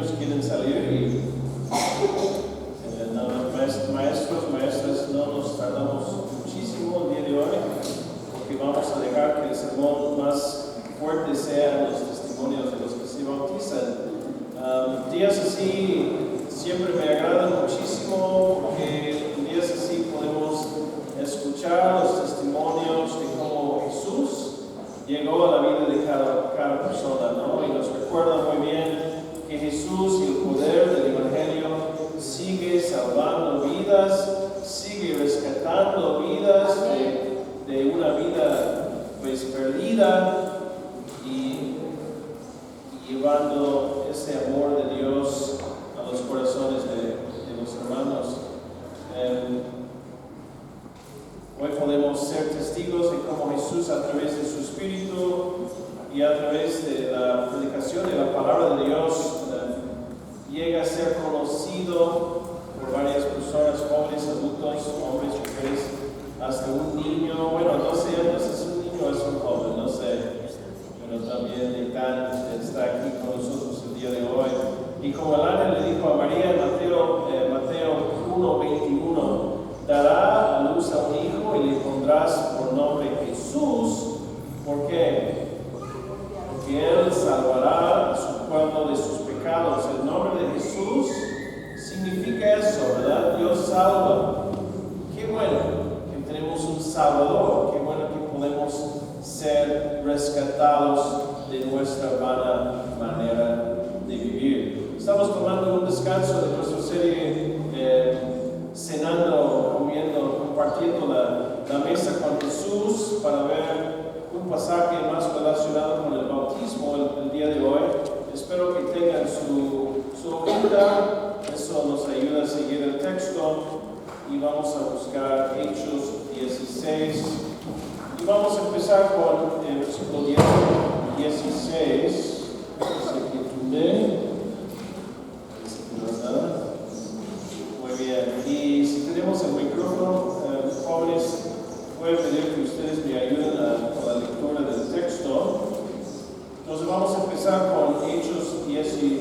niños quieren salir y maestros, maestras, no nos tardamos muchísimo el día de hoy, porque vamos a dejar que el sermón más fuerte sea los testimonios de los que se bautizan. Días así siempre me agradan muchísimo, porque en días así podemos escuchar los testimonios de cómo Jesús llegó a la vida de cada persona, ¿no? Y nos recuerda muy bien que Jesús y el poder del Evangelio sigue salvando vidas, sigue rescatando vidas de una vida pues perdida y llevando ese amor de Dios a los corazones de los hermanos. Hoy podemos ser testigos de cómo Jesús, a través de su Espíritu y a través de la predicación de la palabra de Dios, llega a ser conocido por varias personas, jóvenes, adultos, hombres, mujeres, hasta un niño. Bueno, no sé si es un niño o es un joven, no sé. Pero también está aquí con nosotros el día de hoy. Y como el ángel le dijo a María en Mateo 1:21, dará a luz a un hijo y le pondrás por nombre Jesús. ¿Por qué? Porque él salvará a su pueblo de sus pecados. El nombre de Jesús significa eso, ¿verdad? Dios salva. Qué bueno que tenemos un Salvador. Qué bueno que podemos ser rescatados de nuestra vana manera de vivir. Estamos tomando un descanso de nuestra serie cenando, comiendo, compartiendo la mesa con Jesús, para ver un pasaje más relacionado con el bautismo el día de hoy. Espero que tengan su hojita, eso nos ayuda a seguir el texto, y vamos a buscar Hechos 16, y vamos a empezar con el versículo 16. Muy bien, y si tenemos el micrófono, jóvenes, voy a pedir que ustedes me ayuden con la lectura del texto. Entonces vamos a empezar con Hechos 16.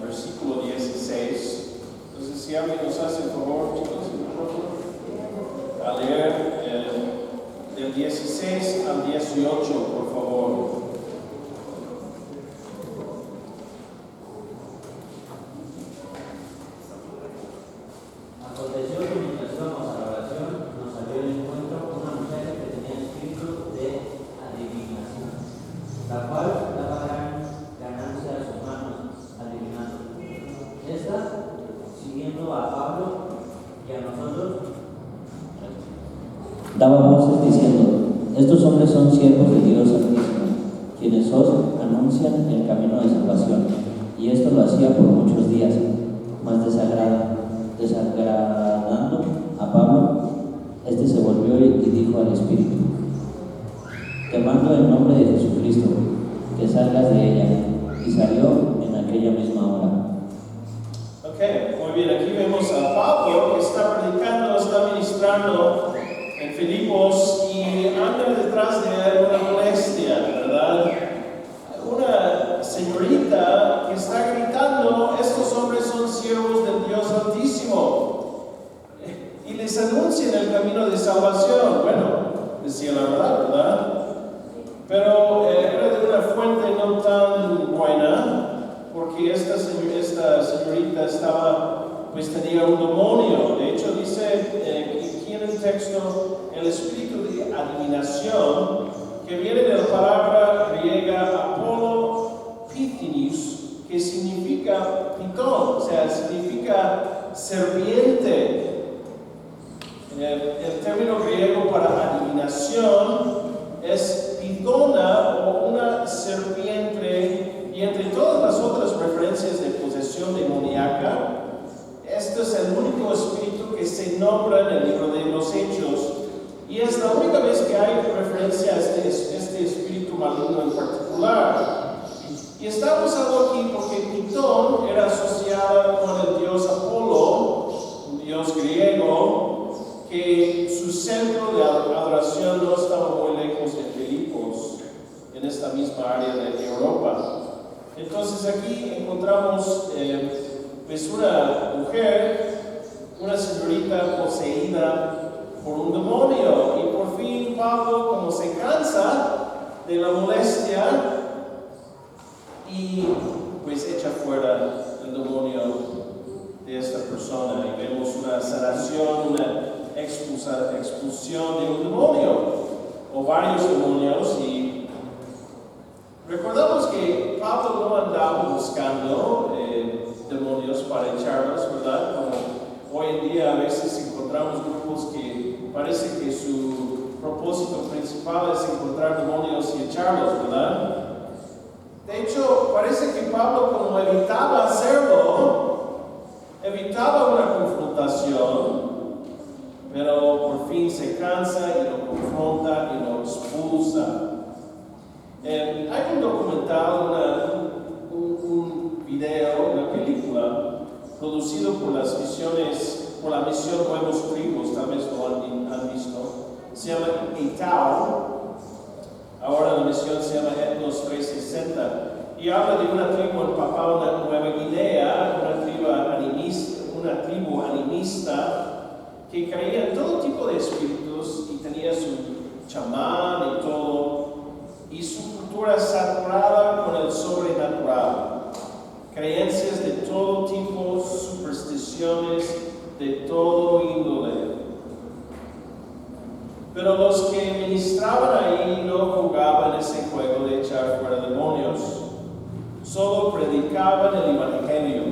Versículo 16. Entonces, si alguien nos hace el favor, chicos, a leer del 16 al 18, por favor. Aconteció que mientras íbamos a la oración, nos salió al encuentro una mujer que tenía espíritu de adivinación, la cual daba gran ganancia a sus manos adivinando. Esta, siguiendo a Pablo y a nosotros, daba voces diciendo: estos hombres son siervos de Dios Altísimo, quienes os anuncian el camino de salvación. Y esto lo hacía por muchos días, mas desagradando a Pablo, este se volvió y dijo al Espíritu: te mando en nombre de Jesucristo, que salgas de ella. Y salió en aquella misma hora. Ok, muy bien, aquí vemos a Pablo que está predicando, está ministrando en Filipos, y anda detrás de él una molestia, ¿verdad? Una señorita que está gritando: estos hombres son siervos del Dios Altísimo, y les anuncian el camino de salvación. Bueno, decía la verdad, pero era de una fuente no tan buena, porque esta señorita tenía un demonio. De hecho, dice aquí en el texto, el espíritu de adivinación, que viene de la palabra griega Apollo Pithinius, que significa pitón, o sea, significa serpiente. El término griego para adivinación es pitona, o una serpiente, y entre todas las otras referencias de posesión demoníaca, este es el único espíritu que se nombra en el libro de los Hechos, y es la única vez que hay referencia a este espíritu maligno en particular. Y está usado aquí porque pitón era asociado con Entonces aquí encontramos pues una mujer, una señorita poseída por un demonio, y por fin Pablo, como se cansa de la molestia, y pues echa fuera el demonio de esta persona, y vemos una sanación, una expulsión de un demonio o varios demonios. Y recordamos que Pablo no andaba buscando demonios para echarlos, ¿verdad? Como hoy en día a veces encontramos grupos que parece que su propósito principal es encontrar demonios y echarlos, ¿verdad? De hecho, parece que Pablo, como evitaba hacerlo, evitaba una confrontación, pero por fin se cansa y lo confronta y lo expulsa. Hay un documental, un video, una película producido por la misión Nuevos Tribus, tal vez lo han visto. Se llama Etau. Ahora la misión se llama Etnos 360 y habla de una tribu en Papua Nueva Guinea, una tribu animista que creía en todo tipo de espíritus y tenía su chamán y todo, y su cultura saturada con el sobrenatural, creencias de todo tipo, supersticiones de todo índole. Pero los que ministraban ahí no jugaban ese juego de echar fuera demonios, solo predicaban el evangelio.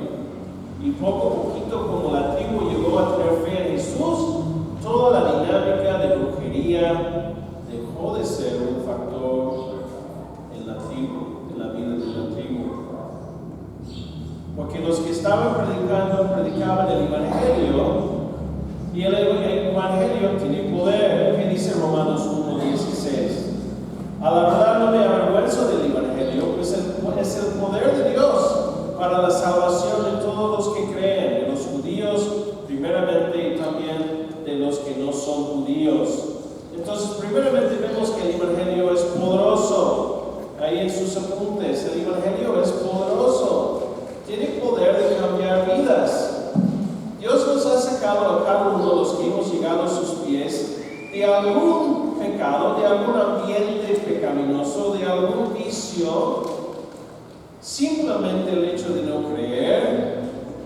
Y poco a poquito, como la tribu llegó a tener fe en Jesús, toda la dinámica de brujería dejó de ser un factor en la tribu, en la vida de la tribu. Porque los que estaban predicando, predicaban el evangelio, y el evangelio tiene poder. ¿Qué dice Romanos 1:16? A la verdad no me avergüenzo del evangelio, pues es el poder de Dios para la salvación de todos los que creen, de los judíos primeramente y también de los que no son judíos. Entonces, primeramente vemos que el evangelio es poderoso. Ahí en sus apuntes, el evangelio es poderoso. Tiene poder de cambiar vidas. Dios nos ha sacado a cada uno de los que hemos llegado a sus pies de algún pecado, de algún ambiente pecaminoso, de algún vicio. Simplemente el hecho de no creer,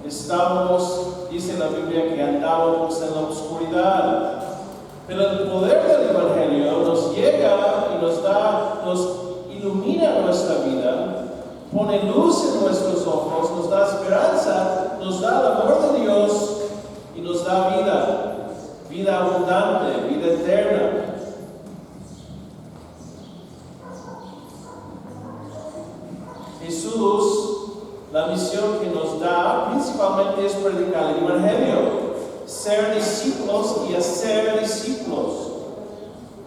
dice la Biblia, que andábamos en la oscuridad. Pero el poder del evangelio nos llega y nos ilumina nuestra vida, pone luz en nuestros ojos, nos da esperanza, nos da el amor de Dios y nos da vida abundante, vida eterna. Jesús, la misión que nos da principalmente es predicar el evangelio, ser discípulos y hacer discípulos.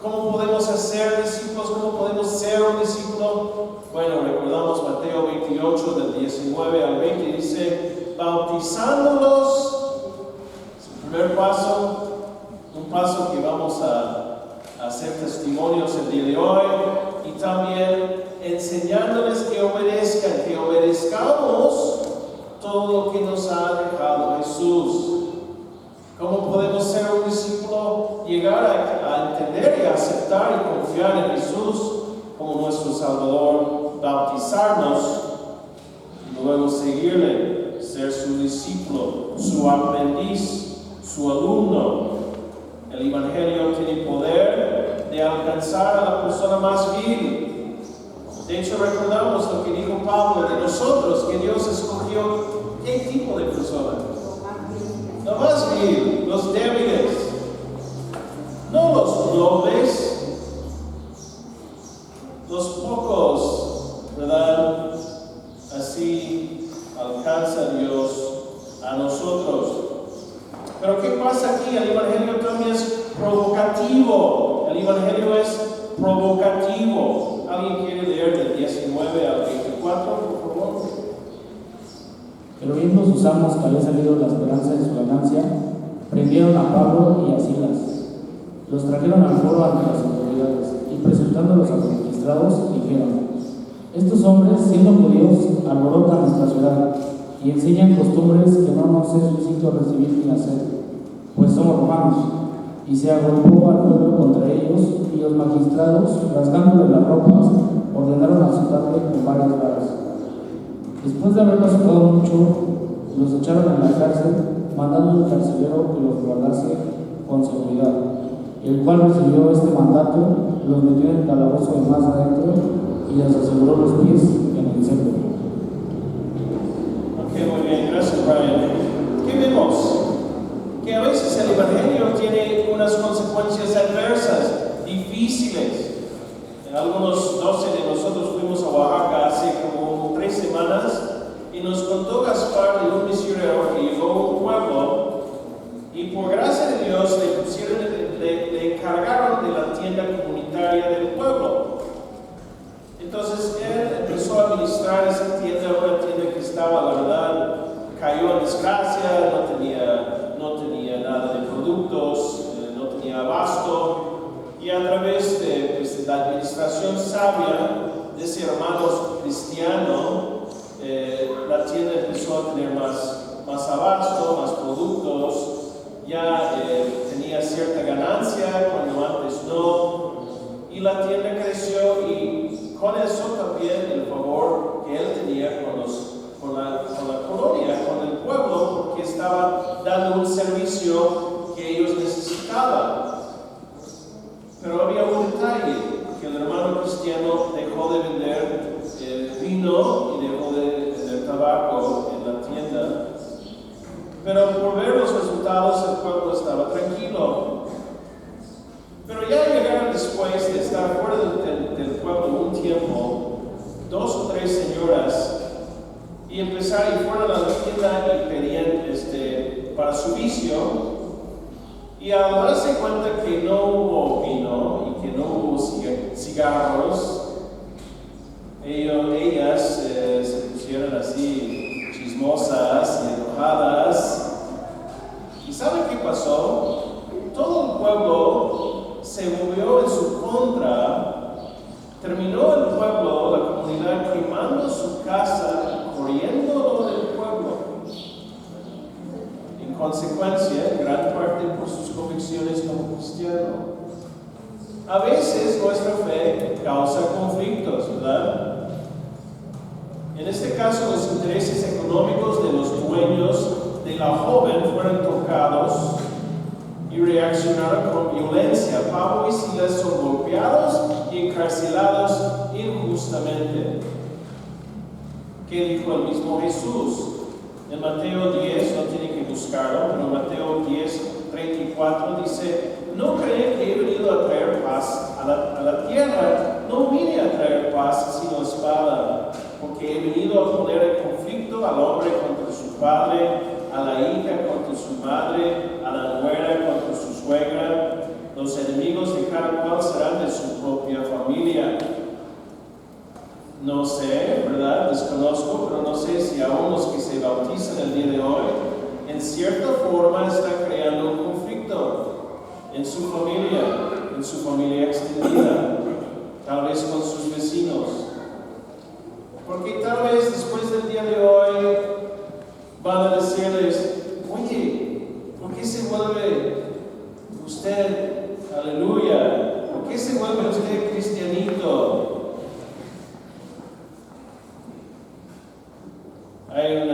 ¿Cómo podemos hacer discípulos? ¿Cómo podemos ser un discípulo? Bueno, recordamos Mateo 28, del 19 al 20, dice, bautizándolos, es el primer paso, un paso que vamos a hacer testimonios el día de hoy, y también enseñándoles que obedezcamos todo lo que nos ha dejado Jesús. ¿Cómo podemos ser un discípulo? Llegar a entender y aceptar y confiar en Jesús como nuestro Salvador, bautizarnos y luego seguirle, ser su discípulo, su aprendiz, su alumno. El evangelio tiene poder de alcanzar a la persona más vil. De hecho, recordamos lo que dijo Pablo de nosotros, que Dios escogió qué tipo de persona. La más vil, los débiles, no los nobles, los pocos, ¿verdad? Así alcanza Dios a nosotros. Pero ¿qué pasa aquí? El evangelio también es provocativo. El evangelio es provocativo. ¿Alguien quiere leer del 19 al 24, por favor? Pero viendo sus amos que había salido la esperanza de su ganancia, prendieron a Pablo y a Silas. Los trajeron al foro ante las autoridades y presentándolos a los magistrados, dijeron: Estos hombres, siendo judíos, alborotan nuestra ciudad y enseñan costumbres que no nos es lícito recibir ni hacer, pues somos romanos. Y se agrupó al pueblo contra ellos, y los magistrados, rasgándole las ropas, ordenaron azotarle con varias varas. Después de haberlo azotado mucho, los echaron en la cárcel, mandando al carcelero que los guardase con seguridad, el cual recibió este mandato, los metió en el calabozo de más adentro y les aseguró los pies en el centro. Ok, muy bien, gracias, Brian. ¿Qué vemos? Que a veces el Evangelio tiene unas consecuencias adversas, difíciles. Algunos 12 de nosotros fuimos a Oaxaca hace como 3 semanas y nos contó Gaspar de un misionero que llegó a un pueblo y por gracia de Dios le encargaron de la tienda comunitaria del pueblo. Entonces él empezó a administrar esa tienda, una tienda que estaba, la verdad, cayó en desgracia, no tenía nada de productos, no tenía abasto, y a través de la administración sabia de ese hermano cristiano, la tienda empezó a tener más abasto, más productos, ya tenía cierta ganancia cuando antes no, y la tienda creció, y con eso también el favor que él tenía con la colonia, con el pueblo, porque estaba dando un servicio que ellos necesitaban. Pero había un detalle, que el hermano cristiano dejó de vender vino y dejó de vender tabaco en la tienda. Pero por ver los resultados el pueblo estaba tranquilo. Pero ya llegaron después de estar fuera del pueblo un tiempo, 2 o 3 señoras, y fueron a la tienda y pedían para su vicio, y al darse cuenta que no hubo vino y que no hubo cigarros, ellas se pusieron así chismosas y enojadas. ¿Y saben qué pasó? Todo el pueblo se movió en su contra. Terminó el pueblo, la comunidad, quemando su casa, corriendo del pueblo. En consecuencia, en gran parte por sus convicciones como cristiano. A veces nuestra fe causa conflictos, ¿verdad? En este caso, los intereses económicos de los dueños de la joven fueron tocados y reaccionaron con violencia. Pablo y Silas son golpeados y encarcelados injustamente. ¿Qué dijo el mismo Jesús? En Mateo 10, no tienen que buscarlo, pero Mateo 10, 34 dice: ¿no creen que he venido a traer paz a la tierra? No vine a traer paz sino espada, porque he venido a poner en conflicto al hombre contra su padre, a la hija contra su madre, a la nuera contra su suegra. Los enemigos de cada cual serán de su propia familia. No sé, ¿verdad? Desconozco, pero no sé si aún los que se bautizan el día de hoy, en cierta forma están creando un conflicto en su familia extendida, tal vez con sus vecinos. Porque tal vez después del día de hoy van a decirles: oye, ¿por qué se vuelve usted, aleluya? ¿Por qué se vuelve usted cristianito? Hay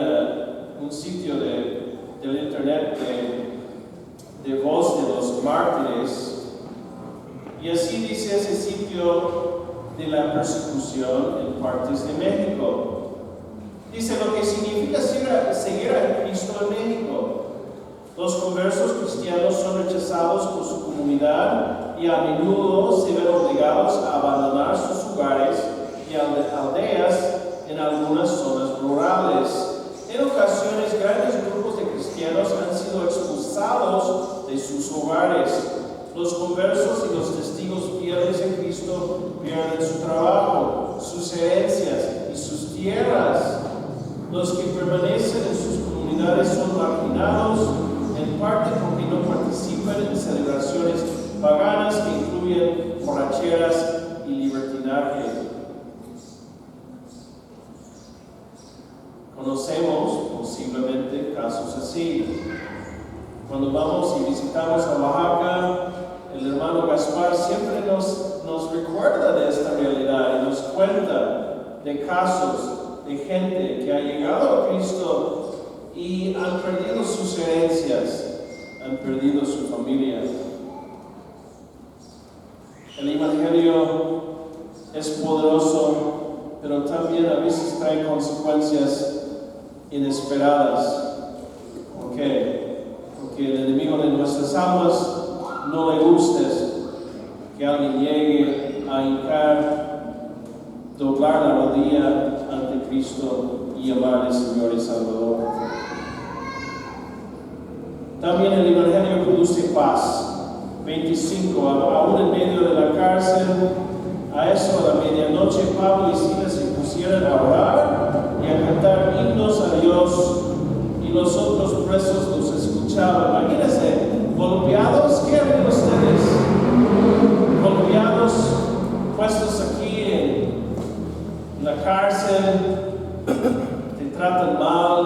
un sitio del internet de voz de los mártires, y así dice ese sitio de la persecución en partes de México. Dice lo que significa seguir a Cristo en México. Los conversos cristianos son rechazados por su comunidad y a menudo se ven obligados a abandonar sus hogares y aldeas en algunas zonas rurales. En ocasiones, grandes grupos de cristianos han sido expulsados de sus hogares. Los conversos y los testigos fieles de Cristo pierden su trabajo, sus herencias y sus tierras. Los que permanecen en sus comunidades son marginados, en parte porque no participan en celebraciones paganas que incluyen borracheras y libertinaje. casos así. Cuando vamos y visitamos a Oaxaca, el hermano Gaspar siempre nos recuerda de esta realidad y nos cuenta de casos de gente que ha llegado a Cristo y han perdido sus herencias, han perdido su familia. El Evangelio es poderoso, pero también a veces trae consecuencias inesperadas. ¿Por qué? Porque el enemigo de nuestras almas no le gusta que alguien llegue a hincar, doblar la rodilla ante Cristo y llamarle Señor y Salvador. También el Evangelio produce paz. 25, aún en medio de la cárcel, a eso de la medianoche, Pablo y Silas se pusieron a orar y a cantar himnos a Dios, y los otros presos los escuchaban. Imagínense, golpeados, ¿qué harían ustedes? Golpeados, puestos aquí en la cárcel, te tratan mal,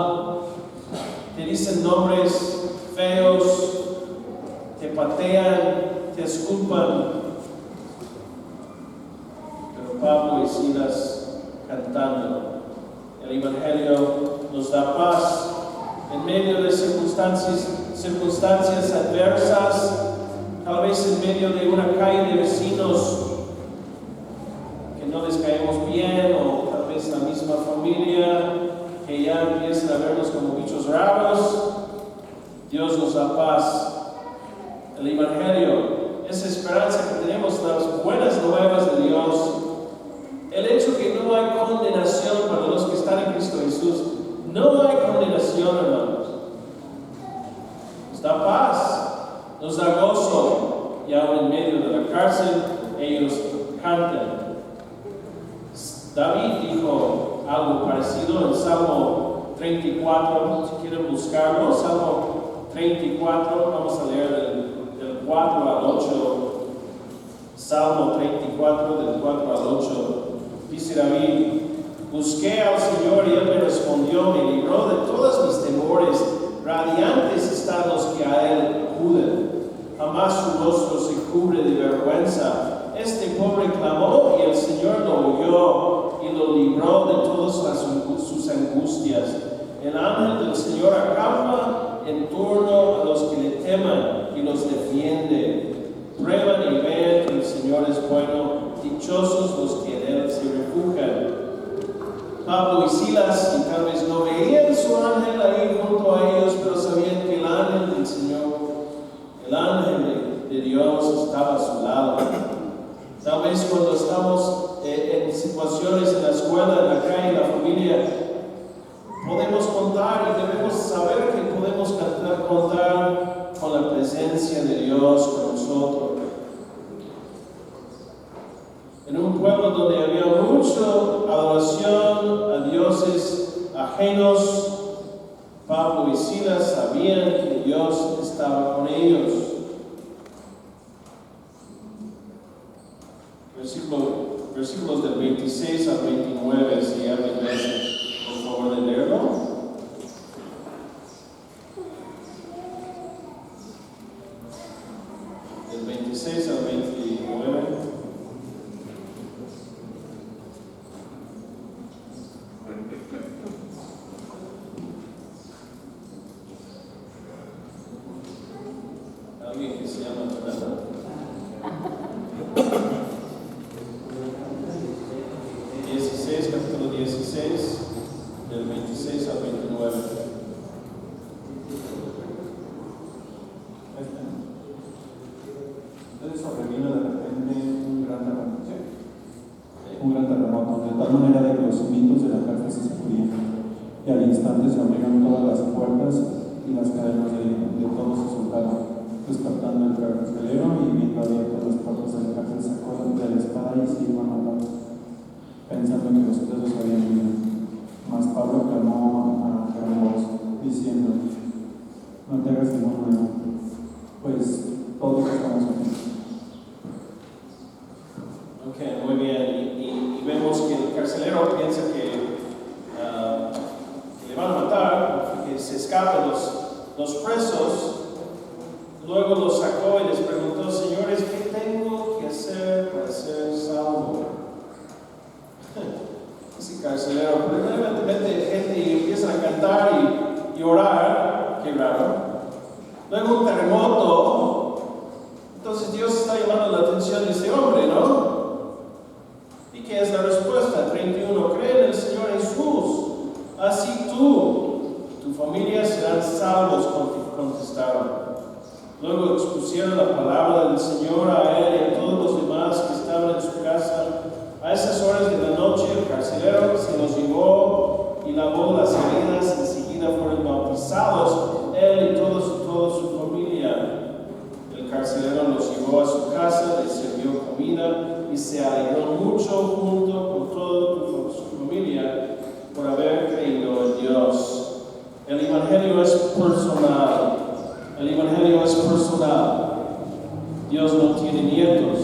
te dicen nombres feos, te patean, te esculpan. Pero Pablo y Silas cantando. El Evangelio nos da paz en medio de circunstancias adversas, tal vez en medio de una calle de vecinos que no les caemos bien, o tal vez la misma familia que ya empiezan a vernos como bichos raros. Dios nos da paz. El Evangelio, esa esperanza que tenemos, las buenas nuevas de Dios, el hecho que no hay condenación para los que están en Cristo Jesús. No hay condenación, hermanos. Nos da paz, nos da gozo, y aún en medio de la cárcel ellos cantan. David dijo algo parecido en Salmo 34, si quieren buscarlo, Salmo 34, vamos a leer del 4 al 8, Salmo 34, del 4 al 8, dice David: busqué al Señor y Él me respondió, me libró de todos mis temores, radiantes están los que a Él acuden, jamás su rostro se cubre de vergüenza. Este pobre clamó y el Señor lo oyó y lo libró de todas sus angustias. El ángel del Señor acampa en torno a los que le teman y los defiende. Prueban y ven que el Señor es bueno, dichosos los que en Él se refugian. Pablo y Silas, y tal vez no veían su ángel ahí junto a ellos, pero sabían que el ángel del Señor, el ángel de Dios, estaba a su lado. Tal vez cuando estamos en situaciones en la escuela, en la calle, en la familia, podemos contar y debemos saber que podemos contar con la presencia de Dios con nosotros. En un pueblo donde había mucha adoración a dioses ajenos, Pablo y Silas sabían que Dios estaba con ellos. Versículos del 26 al 29, si alguien me por favor de leerlo. Del 26 al 29. Alguien que se llama Fernando. 16, capítulo 16, del 26 al 29. Entonces sobrevino de repente un gran terremoto, de tal manera de que los cimientos de la cárcel se sacudieron, y al instante se abrieron todas las puertas y las cadenas de todos se soltaron. Despertando el carcelero y viendo abiertas las puertas de la cárcel, sacó de la espada y se iba a matar, pensando que los presos habían huido. Mas Pablo clamó a gran voz, diciendo: no te hagas ningún mal, pues todos estamos aquí. Ok, muy bien. Y vemos que el carcelero piensa que le van a matar, porque se escapen los presos. Luego los sacó y les preguntó: señores, ¿qué tengo que hacer para ser salvo? Ese carcelero, primeramente mete gente y empiezan a cantar y orar. Qué raro. Luego un terremoto. Entonces Dios está llamando la atención de ese hombre, ¿no? ¿Y qué es la respuesta? 31. Cree en el Señor Jesús, así tú y tu familia serán salvos, contestaron. Luego expusieron la palabra del Señor a él y a todos los demás que estaban en su casa. A esas horas de la noche el carcelero se los llevó y lavó las heridas. Enseguida fueron bautizados él y toda su familia. El carcelero los llevó a su casa, les sirvió comida y se alegró mucho junto con toda su familia por haber creído en Dios. El Evangelio es personal. El Evangelio es personal. Dios no tiene nietos.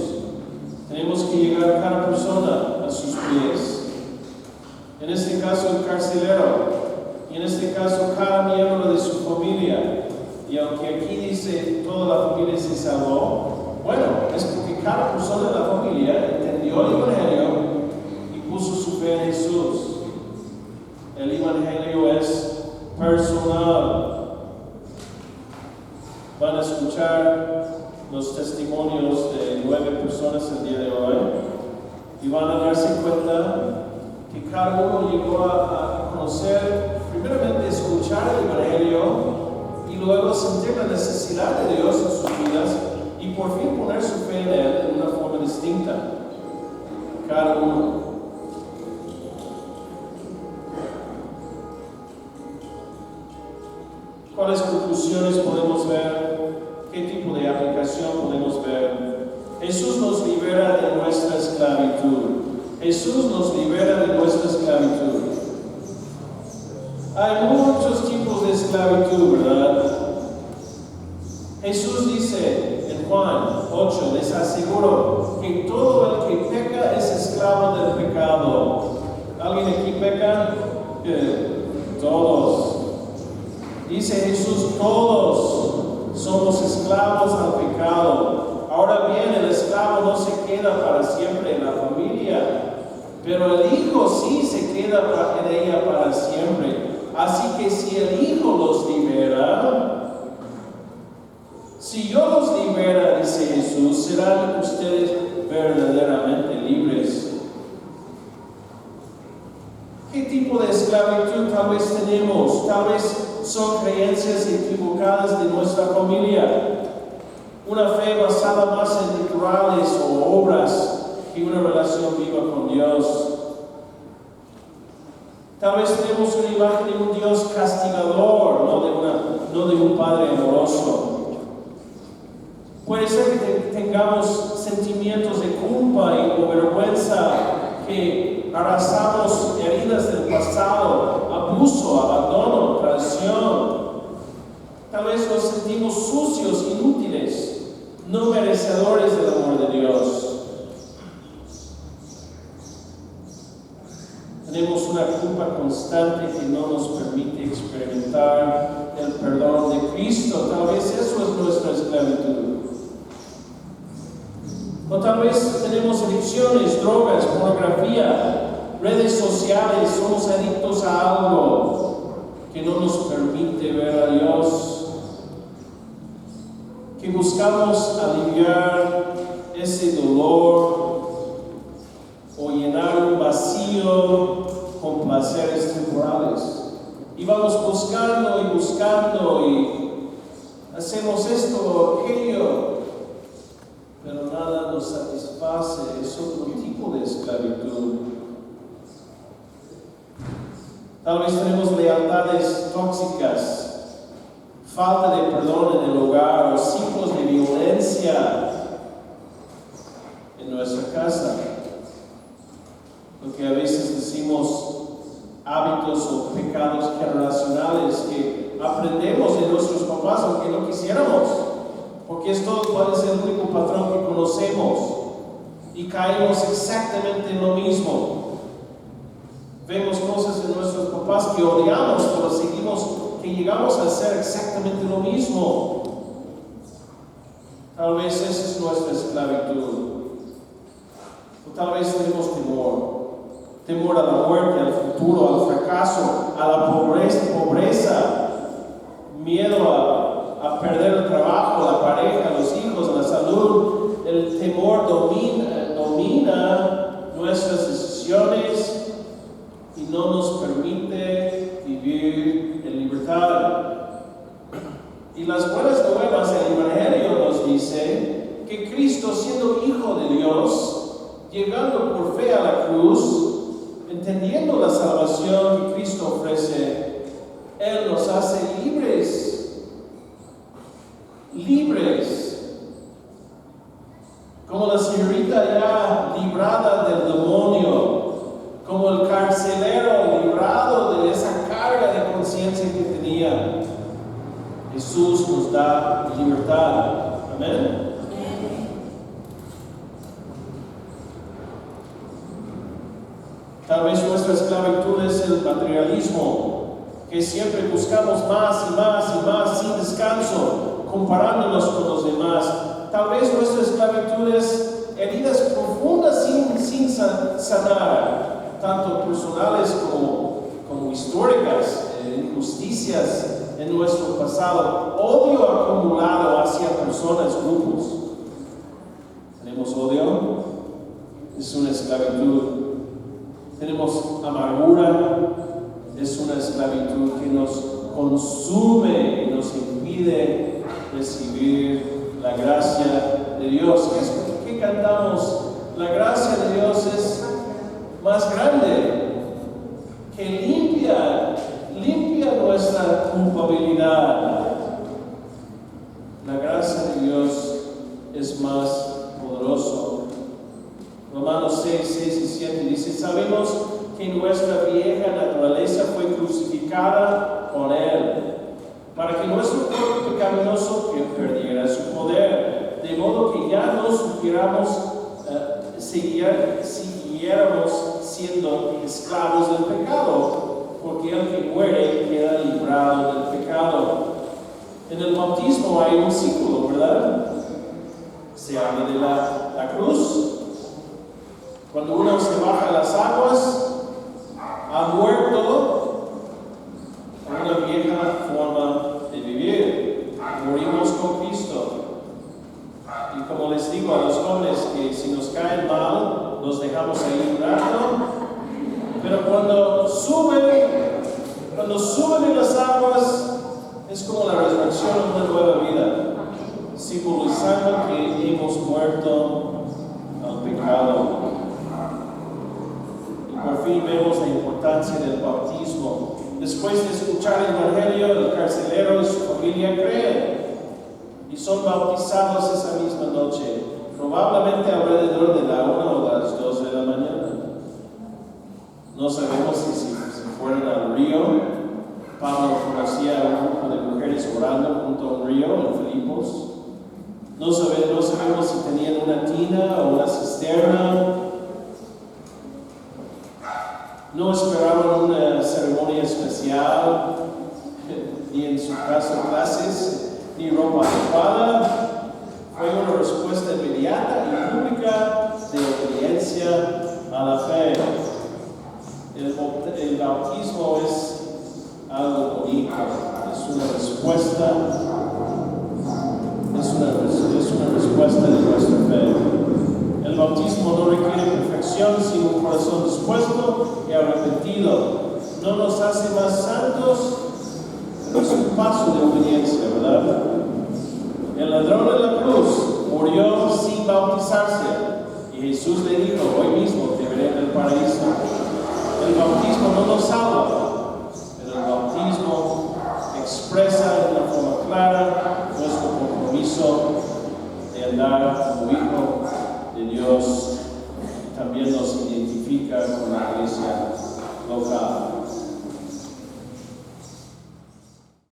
Tenemos que llegar cada persona a sus pies. En este caso el carcelero, y en este caso cada miembro de su familia. Y aunque aquí dice toda la familia se salvó, bueno, es porque cada persona de la familia entendió el Evangelio y puso su fe en Jesús. El Evangelio es personal. Van a escuchar los testimonios de 9 personas el día de hoy y van a darse cuenta que cada uno llegó a conocer, primeramente escuchar el Evangelio y luego sentir la necesidad de Dios en sus vidas y por fin poner su fe en Él de una forma distinta. Cada uno. ¿Cuáles conclusiones podemos ver? ¿Qué tipo de aplicación podemos ver? Jesús nos libera de nuestra esclavitud. Jesús nos libera de nuestra esclavitud. Hay muchos tipos de esclavitud, ¿verdad? Jesús dice en Juan 8, les aseguro que todo el que peca es esclavo del pecado. ¿Alguien aquí peca? Todos. Dice Jesús, todos somos esclavos al pecado. Ahora bien, el esclavo no se queda para siempre en la familia, pero el hijo sí se queda en ella para siempre. Así que si el hijo los libera, si yo los libera, dice Jesús, serán ustedes verdaderamente libres. ¿Qué tipo de esclavitud tal vez tenemos? Tal vez son creencias equivocadas de nuestra familia. Una fe basada más en rituales o obras que una relación viva con Dios. Tal vez tenemos una imagen de un Dios castigador, no de un Padre amoroso. Puede ser que tengamos sentimientos de culpa y vergüenza, que arrastramos heridas del pasado, abuso, abandono, traición. Tal vez nos sentimos sucios, inútiles, no merecedores del amor de Dios. Tenemos una culpa constante que no nos permite experimentar el perdón de Cristo. Tal vez eso es nuestra esclavitud. O tal vez tenemos adicciones, drogas, pornografía, redes sociales, somos adictos a algo que no nos permite ver a Dios, que buscamos aliviar ese dolor o llenar un vacío con placeres temporales. Y vamos buscando y hacemos esto o aquello, pero nada nos satisface. Es otro tipo de esclavitud. Tal vez tenemos lealtades tóxicas, falta de perdón en el hogar o ciclos de violencia en nuestra casa. Lo que a veces decimos hábitos o pecados generacionales que aprendemos de nuestros papás aunque no quisiéramos, porque esto puede ser el único patrón que conocemos y caemos exactamente en lo mismo. Vemos cosas en nuestros papás que odiamos, pero seguimos que llegamos a hacer exactamente lo mismo. Tal vez esa es nuestra esclavitud. O tal vez tenemos temor a la muerte, al futuro, al fracaso, a la pobreza, miedo a perder el trabajo, la pareja, los hijos, la salud. El temor domina nuestras decisiones y no nos permite vivir en libertad. Y las buenas nuevas del Evangelio nos dice que Cristo, siendo Hijo de Dios, llegando por fe a la cruz, entendiendo la salvación que Cristo ofrece, Él nos hace libres. Libres. Como la señorita ya librada del demonio, como el carcelero librado de esa carga de conciencia que tenía. Jesús nos da libertad. Amén. Tal vez nuestra esclavitud es el materialismo, que siempre buscamos más y más y más sin descanso, comparándonos con los demás. Tal vez nuestra esclavitud es heridas profundas sin sanar, tanto personales como históricas, injusticias en nuestro pasado, odio acumulado hacia personas, grupos. ¿Tenemos odio? Es una esclavitud. Tenemos amargura, es una esclavitud que nos consume y nos impide recibir la gracia de Dios. ¿Qué cantamos? La gracia de Dios es más grande, que limpia nuestra culpabilidad. La gracia de Dios es más poderoso. Romanos 6, 6 y 7 dice: sabemos que nuestra vieja naturaleza fue crucificada con Él, para que nuestro cuerpo pecaminoso perdiera su poder, de modo que ya no siguiéramos siendo esclavos del pecado, porque el que muere queda librado del pecado. En el bautismo hay un símbolo, ¿verdad? Se habla de la cruz. Cuando uno se baja a las aguas, ha muerto a una vieja forma de vivir. Morimos con Cristo. Y como les digo a los jóvenes, que si nos caen mal, nos dejamos ahí un rato. Pero cuando suben en las aguas, es como la resurrección de una nueva vida, simbolizando que hemos muerto al pecado. Por fin vemos la importancia del bautismo. Después de escuchar el Evangelio, el carcelero y su familia creen y son bautizados esa misma noche, probablemente alrededor de la 1 o las 2 de la mañana. No sabemos si se fueron al río. Pablo conocía a un grupo de mujeres orando junto a un río en Filipos. No sabemos si tenían una tina o una cisterna. No esperaban una ceremonia especial, ni en su caso clases, ni ropa adecuada. Fue una respuesta inmediata y pública de obediencia a la fe. El bautismo es algo bonito, es una respuesta de nuestra fe. El bautismo no requiere perfección, sino un corazón dispuesto y arrepentido. No nos hace más santos, pero es un paso de obediencia, ¿verdad? El ladrón de la cruz murió sin bautizarse, y Jesús le dijo: hoy mismo te veré en el paraíso. El bautismo no nos salva, pero el bautismo expresa de una forma clara nuestro compromiso de andar como hijo de Dios. También nos identifica con la iglesia local.